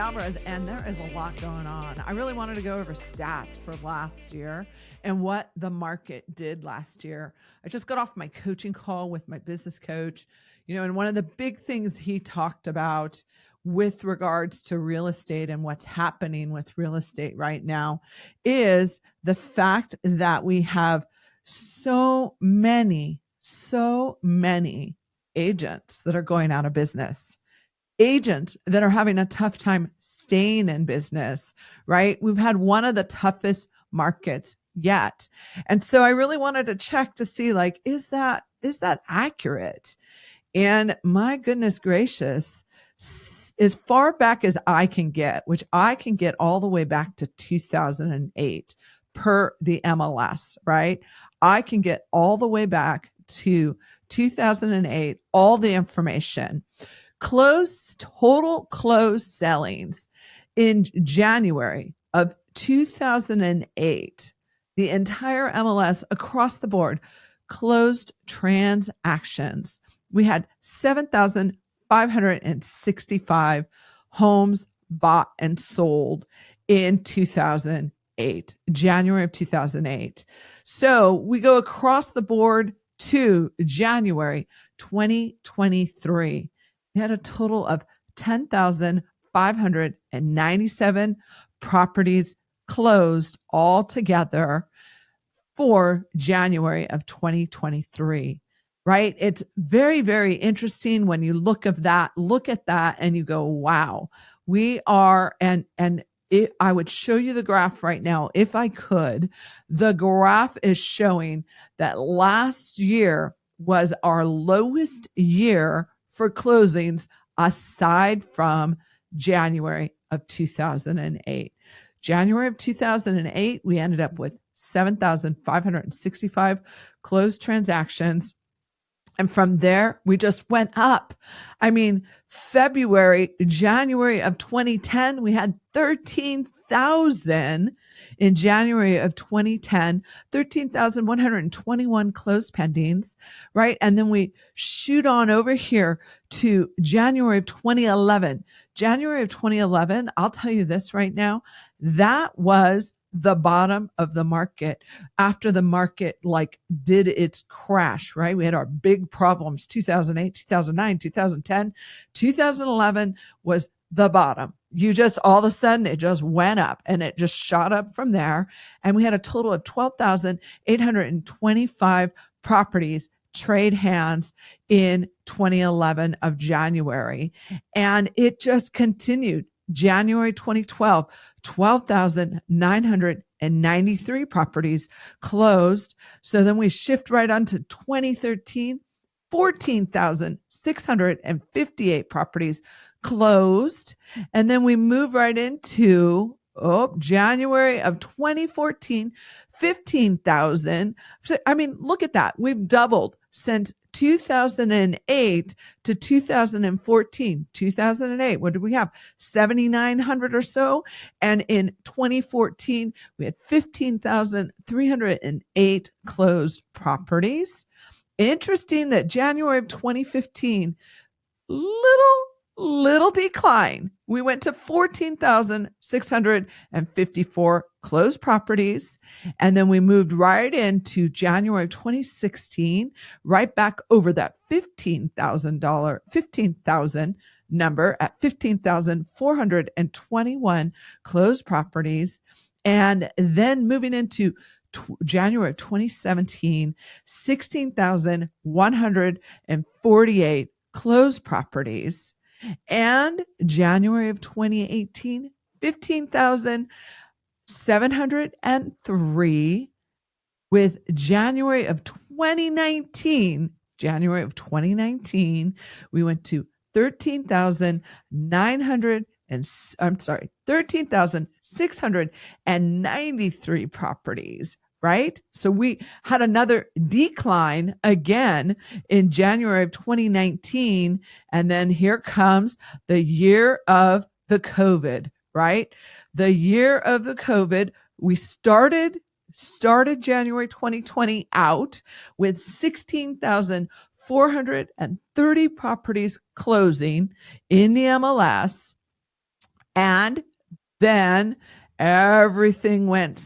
Alvarez, and there is a lot going on. I really wanted to go over stats for last year and what the market did last year. I just got off my coaching call with my business coach, and one of the big things he talked about with regards to real estate and what's happening with real estate right now is the fact that we have so many agents that are going out of business, agents that are having a tough time staying in business, right? We've had one of the toughest markets yet. And so I really wanted to check to see, like, is that accurate? And my goodness gracious, as far back as I can get, which I can get all the way back to 2008 per the MLS, right? I can get all the way back to 2008, all the information. Total closed sellings in January of 2008, the entire MLS across the board closed transactions. We had 7,565 homes bought and sold in 2008, January of 2008. So we go across the board to January 2023. We had a total of 10,597 properties closed altogether for January of 2023, right? It's very, very interesting when you look at that and you go, wow, we are, I would show you the graph right now if I could. The graph is showing that last year was our lowest year for closings aside from January of 2008. January of 2008, we ended up with 7,565 closed transactions. And from there, we just went up. I mean, January of 2010, we had 13,000. In January of 2010, 13,121 closed pendings, right? And then we shoot on over here to January of 2011. January of 2011, I'll tell you this right now, that was the bottom of the market after the market did its crash, right? We had our big problems, 2008, 2009, 2010, 2011 was the bottom. You just, all of a sudden, it just went up and it just shot up from there. And we had a total of 12,825 properties trade hands in 2011 of January. And it just continued. January 2012, 12,993 properties closed. So then we shift right on to 2013, 14,658 properties closed. And then we move right into January of 2014, 15,000. So, I mean, look at that. We've doubled since 2008 to 2014. 2008, what did we have? 7,900 or so. And in 2014, we had 15,308 closed properties. Interesting that January of 2015, little decline. We went to 14,654 closed properties. And then we moved right into January of 2016, right back over that $15,000 number at 15,421 closed properties. And then moving into January of 2017, 16,148 closed properties. And January of 2018, 15,703. With January of 2019, we went to 13,693 properties, right? So we had another decline again in January of 2019. And then here comes the year of the COVID, right? The year of the COVID, we started January 2020 out with 16,430 properties closing in the MLS. And then everything went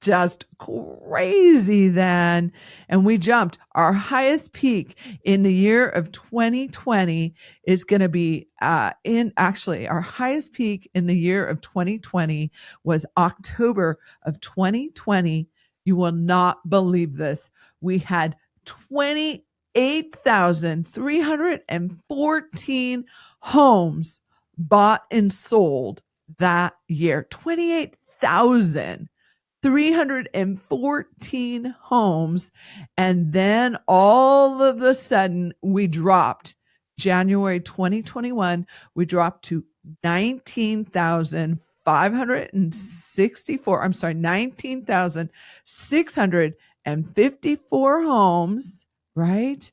just crazy then. And we jumped. Our highest peak in the year of 2020 is going to be our highest peak in the year of 2020 was October of 2020. You will not believe this. We had 28,314 homes bought and sold that year. 28,314 homes. And then all of a sudden we dropped. January 2021, we dropped to 19,654 homes, right?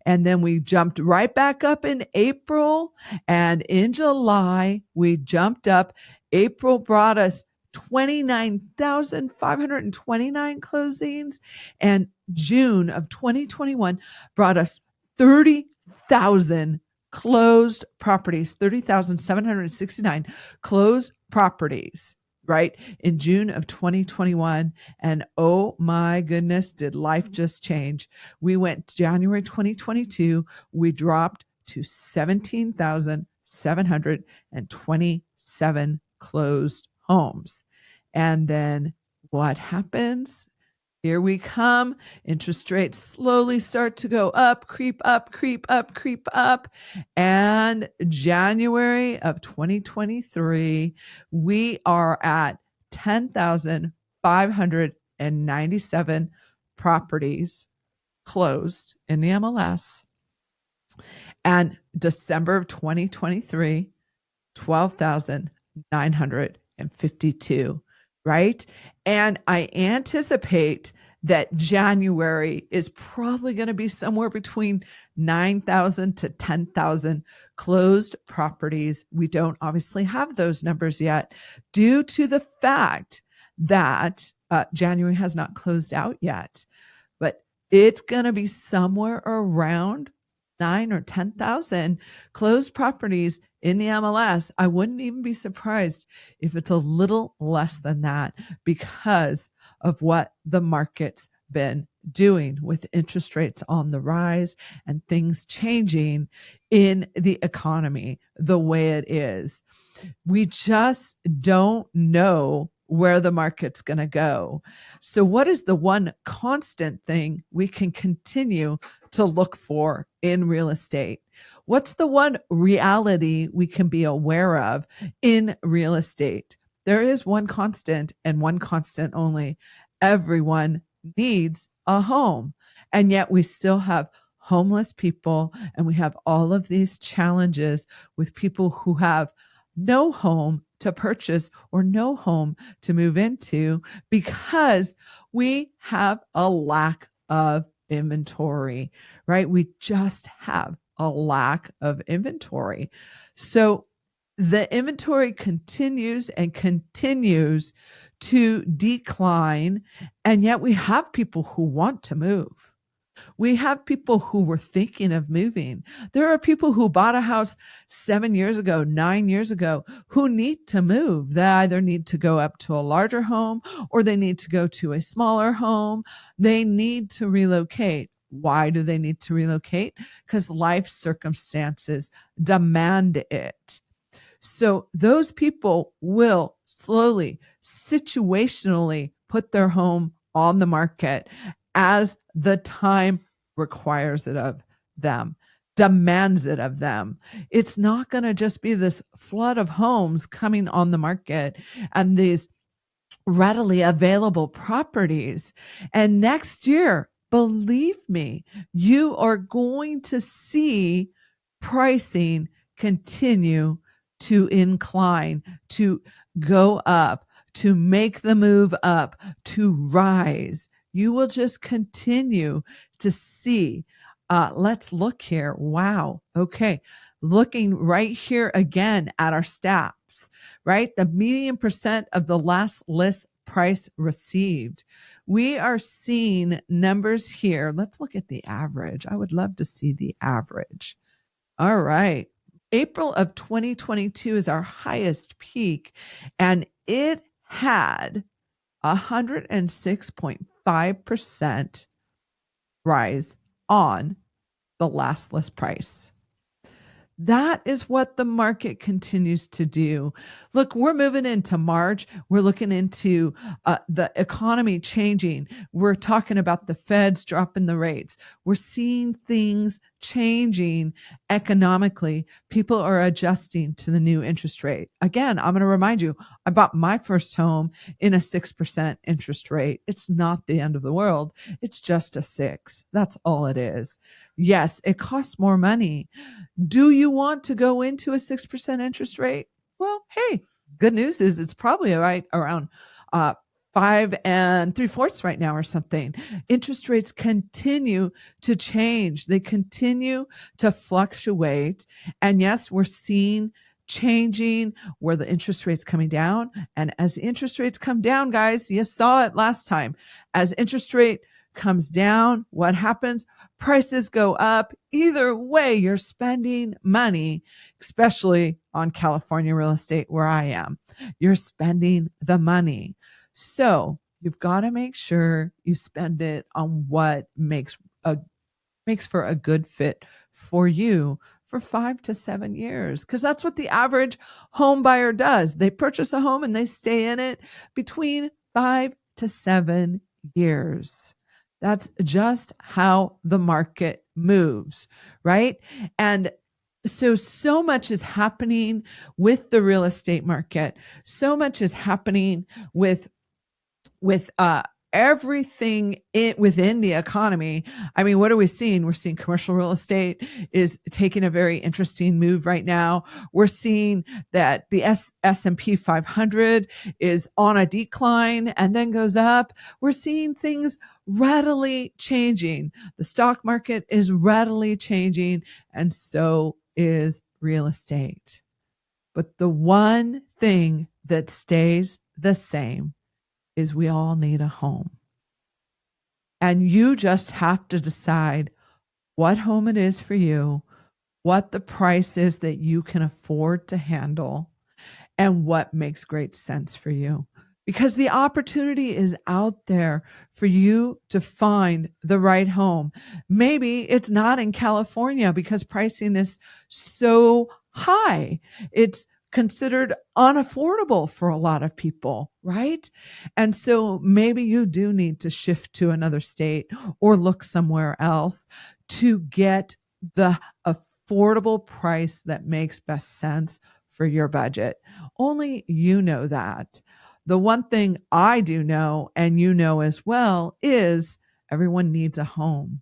And then we jumped right back up in April. And in July, we jumped up. April brought us 29,529 closings. And June of 2021 brought us 30,000 closed properties, 30,769 closed properties, right? In June of 2021. And oh my goodness, did life just change? We went January 2022, we dropped to 17,727 closed homes. And then what happens? Here we come. Interest rates slowly start to go up, creep up, creep up, creep up. And January of 2023, we are at 10,597 properties closed in the MLS. And December of 2023, 12,952. Right? And I anticipate that January is probably going to be somewhere between 9,000 to 10,000 closed properties. We don't obviously have those numbers yet due to the fact that January has not closed out yet, but it's going to be somewhere around 9 or 10,000 closed properties in the MLS. I wouldn't even be surprised if it's a little less than that because of what the market's been doing with interest rates on the rise and things changing in the economy the way it is. We just don't know where the market's going to go. So what is the one constant thing we can continue to look for in real estate? What's the one reality we can be aware of in real estate? There is one constant and one constant only. Everyone needs a home. And yet we still have homeless people, and we have all of these challenges with people who have no home to purchase or no home to move into because we have a lack of inventory, right? We just have a lack of inventory. So the inventory continues and continues to decline. And yet we have people who want to move. We have people who were thinking of moving. There are people who bought a house 7 years ago, 9 years ago, who need to move. They either need to go up to a larger home or they need to go to a smaller home. They need to relocate. Why do they need to relocate? Because life circumstances demand it. So those people will slowly, situationally put their home on the market as the time requires it of them, demands it of them. It's not going to just be this flood of homes coming on the market and these readily available properties. And next year, believe me, you are going to see pricing continue to incline, to go up, to make the move up, to rise. You will just continue to see. Let's look here. Wow. Okay. Looking right here again at our stats, right? The median percent of the last list price received. We are seeing numbers here. Let's look at the average. I would love to see the average. All right. April of 2022 is our highest peak, and it had 106.5% rise on the last list price. That is what the market continues to do. Look, we're moving into March. We're looking into the economy changing. We're talking about the Feds dropping the rates. We're seeing things changing economically. People are adjusting to the new interest rate. Again, I'm going to remind you, I bought my first home in a 6% interest rate. It's not the end of the world. It's just a 6. That's all it is. Yes, it costs more money. Do you want to go into a 6% interest rate? Well, hey, good news is it's probably right around 5 3/4 right now or something. Interest rates continue to change. They continue to fluctuate. And yes, we're seeing changing where the interest rates coming down. And as the interest rates come down, guys, you saw it last time. As interest rate comes down, what happens? Prices go up. Either way, you're spending money, especially on California real estate where I am. You're spending the money. So you've got to make sure you spend it on what makes for a good fit for you for 5 to 7 years, because that's what the average home buyer does. They purchase a home and they stay in it between 5 to 7 years. That's just how the market moves, right? And so much is happening with the real estate market. So much is happening with everything within the economy. I mean, what are we seeing? We're seeing commercial real estate is taking a very interesting move right now. We're seeing that the S&P 500 is on a decline and then goes up. We're seeing things readily changing. The stock market is readily changing, and so is real estate. But the one thing that stays the same is we all need a home. And you just have to decide what home it is for you, what the price is that you can afford to handle, and what makes great sense for you. Because the opportunity is out there for you to find the right home. Maybe it's not in California because pricing is so high. It's considered unaffordable for a lot of people, right? And so maybe you do need to shift to another state or look somewhere else to get the affordable price that makes best sense for your budget. Only you know that. The one thing I do know, and you know as well, is everyone needs a home.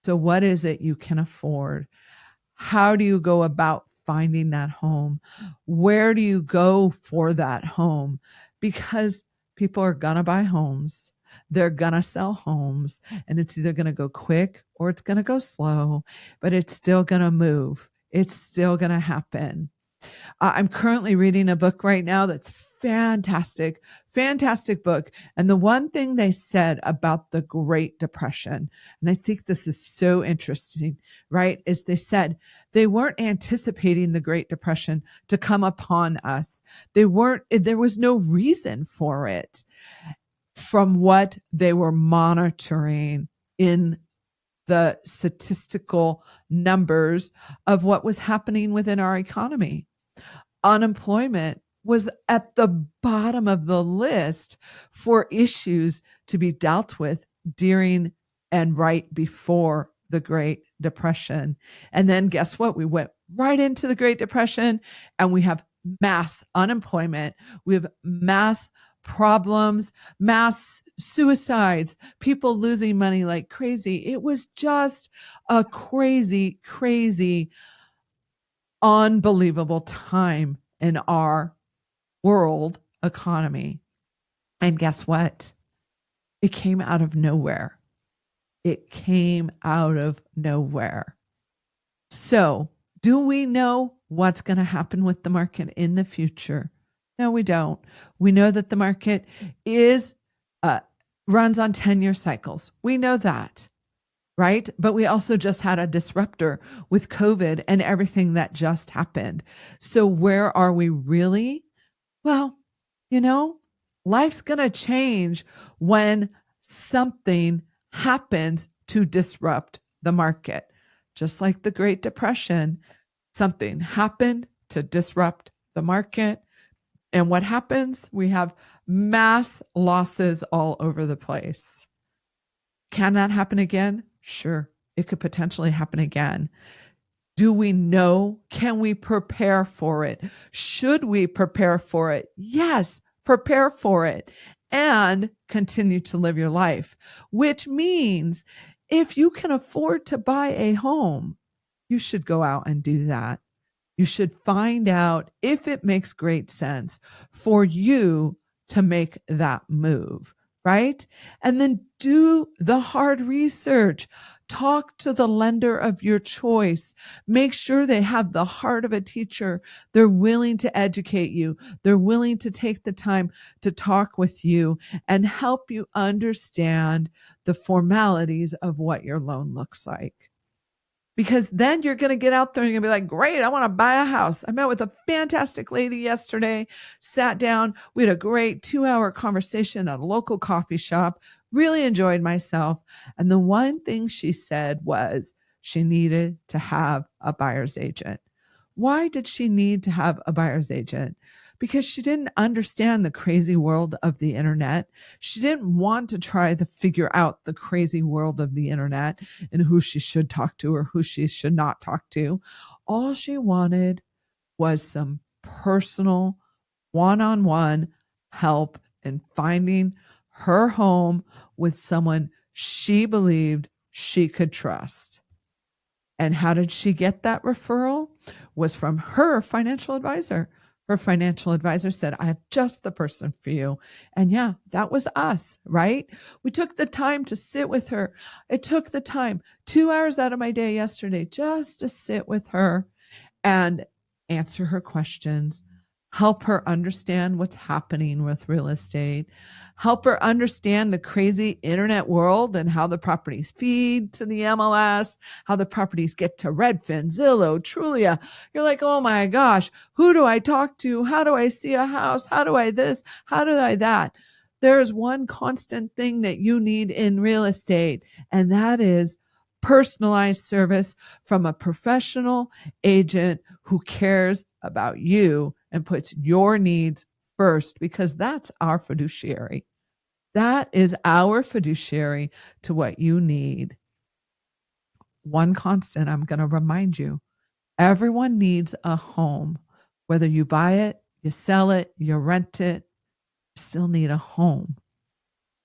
So what is it you can afford? How do you go about finding that home? Where do you go for that home? Because people are going to buy homes. They're going to sell homes, and it's either going to go quick or it's going to go slow, but it's still going to move. It's still going to happen. I'm currently reading a book right now that's fantastic, fantastic book. And the one thing they said about the Great Depression, and I think this is so interesting, right, is they said they weren't anticipating the Great Depression to come upon us. There was no reason for it from what they were monitoring in the statistical numbers of what was happening within our economy. Unemployment was at the bottom of the list for issues to be dealt with during and right before the Great Depression. And then guess what? We went right into the Great Depression and we have mass unemployment. We have mass problems, mass suicides, people losing money like crazy. It was just a crazy, crazy, unbelievable time in our world economy. And guess what? It came out of nowhere. It came out of nowhere. So, do we know what's going to happen with the market in the future? No, we don't. We know that the market is runs on 10-year cycles. We know that. right? But we also just had a disruptor with COVID and everything that just happened. So where are we really? Well, you know, life's going to change when something happens to disrupt the market. Just like the Great Depression, something happened to disrupt the market. And what happens? We have mass losses all over the place. Can that happen again? Sure, it could potentially happen again. Do we know? Can we prepare for it? Should we prepare for it? Yes, prepare for it and continue to live your life, which means if you can afford to buy a home, you should go out and do that. You should find out if it makes great sense for you to make that move, right? And then do the hard research. Talk to the lender of your choice. Make sure they have the heart of a teacher. They're willing to educate you. They're willing to take the time to talk with you and help you understand the formalities of what your loan looks like. Because then you're going to get out there and you're going to be like, great, I want to buy a house. I met with a fantastic lady yesterday, sat down. We had a great 2-hour conversation at a local coffee shop, really enjoyed myself. And the one thing she said was she needed to have a buyer's agent. Why did she need to have a buyer's agent? Because she didn't understand the crazy world of the internet. She didn't want to try to figure out the crazy world of the internet and who she should talk to or who she should not talk to. All she wanted was some personal one-on-one help in finding her home with someone she believed she could trust. And how did she get that referral? Was from her financial advisor. Her financial advisor said, I have just the person for you. And yeah, that was us, right? We took the time to sit with her. I took the time, 2 hours out of my day yesterday, just to sit with her and answer her questions, help her understand what's happening with real estate, help her understand the crazy internet world and how the properties feed to the MLS, how the properties get to Redfin, Zillow, Trulia. You're like, oh my gosh, who do I talk to? How do I see a house? How do I this? How do I that? There's one constant thing that you need in real estate, and that is personalized service from a professional agent who cares about you and puts your needs first, because that's our fiduciary. That is our fiduciary to what you need. One constant, I'm going to remind you, everyone needs a home. Whether you buy it, you sell it, you rent it, you still need a home.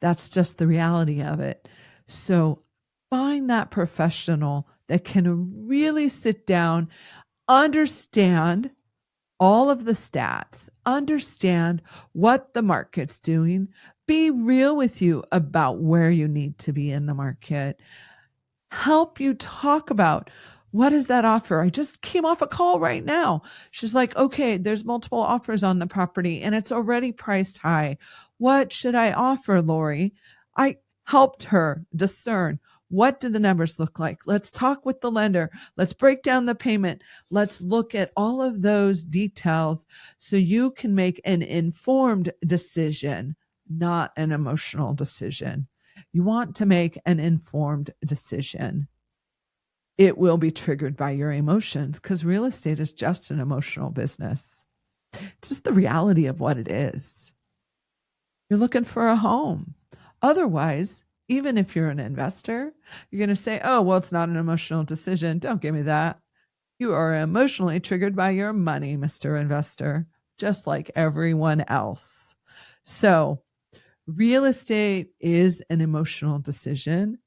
That's just the reality of it. So find that professional that can really sit down, understand all of the stats, understand what the market's doing, be real with you about where you need to be in the market, help you talk about what is that offer. I just came off a call right now. She's like, okay, there's multiple offers on the property and it's already priced high. What should I offer, Lori? I helped her discern, what do the numbers look like? Let's talk with the lender. Let's break down the payment. Let's look at all of those details so you can make an informed decision, not an emotional decision. You want to make an informed decision. It will be triggered by your emotions because real estate is just an emotional business. It's just the reality of what it is. You're looking for a home. Otherwise, even if you're an investor, you're going to say, oh, well, it's not an emotional decision. Don't give me that. You are emotionally triggered by your money, Mr. Investor, just like everyone else. So real estate is an emotional decision.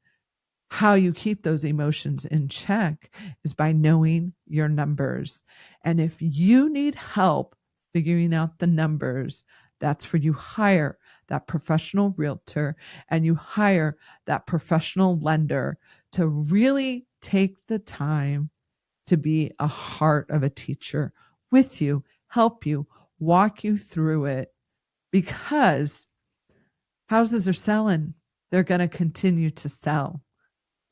How you keep those emotions in check is by knowing your numbers. And if you need help figuring out the numbers, that's where you hire that professional realtor and you hire that professional lender to really take the time to be a heart of a teacher with you, help you, walk you through it, because houses are selling. They're going to continue to sell,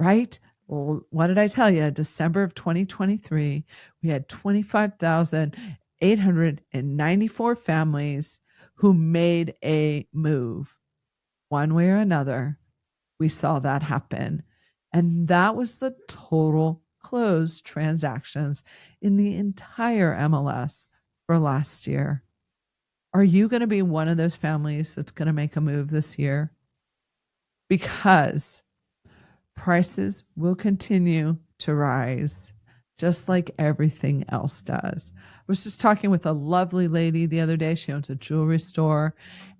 right? What did I tell you? December of 2023, we had 25,894 families who made a move one way or another. We saw that happen. And that was the total closed transactions in the entire MLS for last year. Are you going to be one of those families that's going to make a move this year? Because prices will continue to rise just like everything else does. I was just talking with a lovely lady the other day. She owns a jewelry store.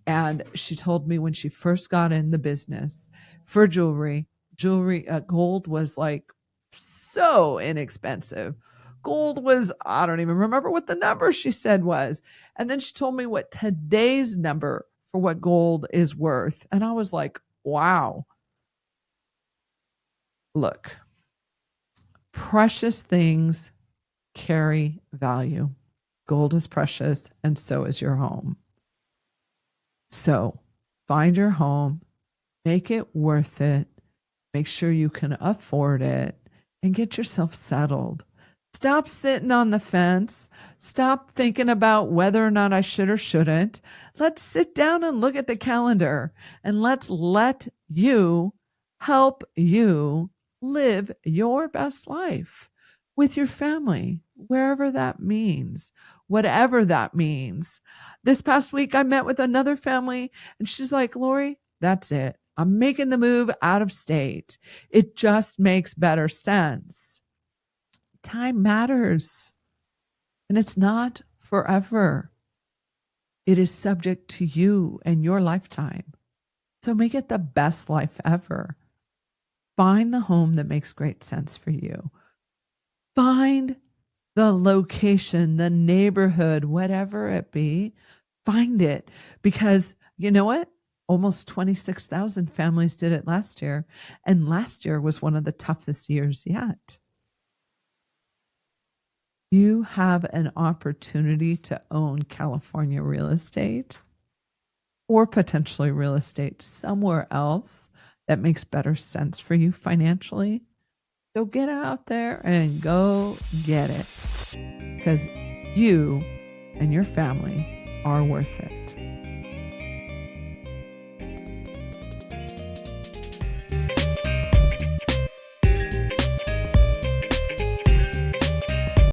And she told me when she first got in the business for jewelry, gold was like so inexpensive. Gold was, I don't even remember what the number she said was. And then she told me what today's number for what gold is worth. And I was like, wow. Look, precious things carry value. Gold is precious, and so is your home. So find your home, make it worth it, make sure you can afford it, and get yourself settled. Stop sitting on the fence. Stop thinking about whether or not I should or shouldn't. Let's sit down and look at the calendar, and let's let you help you live your best life with your family, wherever that means, whatever that means. This past week, I met with another family, and she's like, Lori, that's it. I'm making the move out of state. It just makes better sense. Time matters, and it's not forever. It is subject to you and your lifetime. So make it the best life ever. Find the home that makes great sense for you. Find the location, the neighborhood, whatever it be. Find it, because you know what? Almost 26,000 families did it last year. And last year was one of the toughest years yet. You have an opportunity to own California real estate or potentially real estate somewhere else that makes better sense for you financially. So get out there and go get it, because you and your family are worth it.